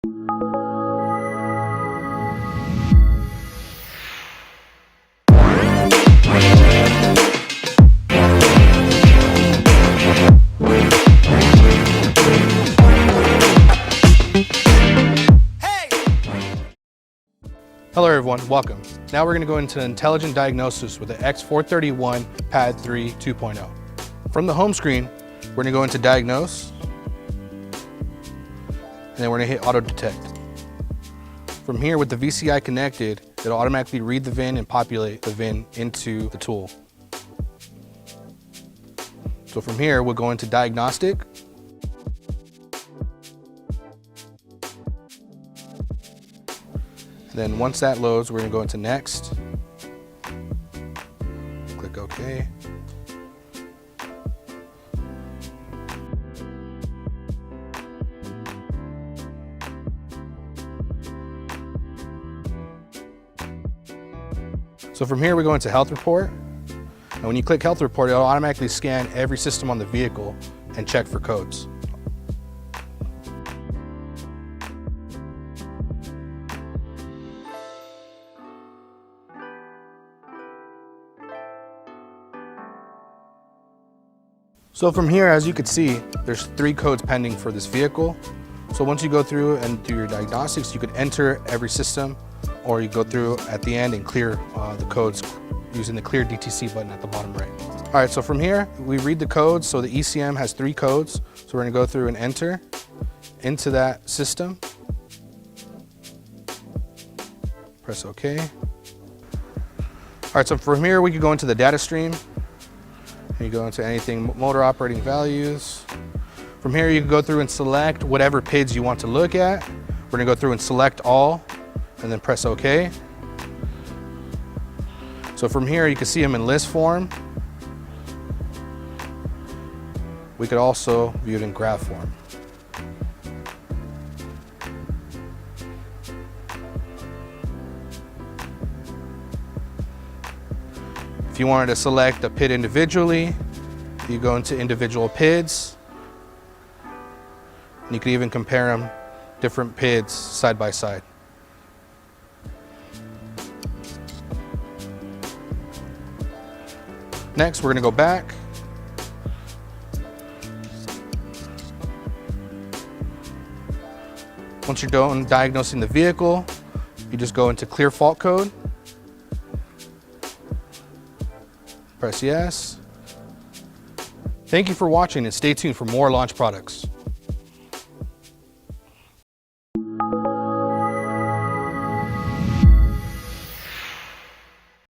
Hello everyone, welcome. Now we're going to go into intelligent diagnosis with the X-431 PAD III V2.0. From the home screen, we're going to go into diagnose, and then we're going to hit auto detect. From here, with the VCI connected, it'll automatically read the VIN and populate the VIN into the tool. So from here, we'll go into diagnostic. Then once that loads, we're going to go into next. Click OK. So from here, we go into health report. And when you click health report, it'll automatically scan every system on the vehicle and check for codes. So from here, as you can see, there's 3 codes pending for this vehicle. So once you go through and do your diagnostics, you could enter every system, or you go through at the end and clear the codes using the clear DTC button at the bottom right. All right, so from here, we read the codes. So the ECM has 3 codes. So we're gonna go through and enter into that system. Press OK. All right, so from here, we could go into the data stream. You go into anything, motor operating values. From here, you can go through and select whatever PIDs you want to look at. We're gonna go through and select all, and then press OK. So from here, you can see them in list form. We could also view it in graph form. If you wanted to select a PID individually, you go into individual PIDs. And you could even compare them, different PIDs side by side. Next, we're going to go back. Once you're done diagnosing the vehicle, you just go into clear fault code. Press yes. Thank you for watching, and stay tuned for more launch products.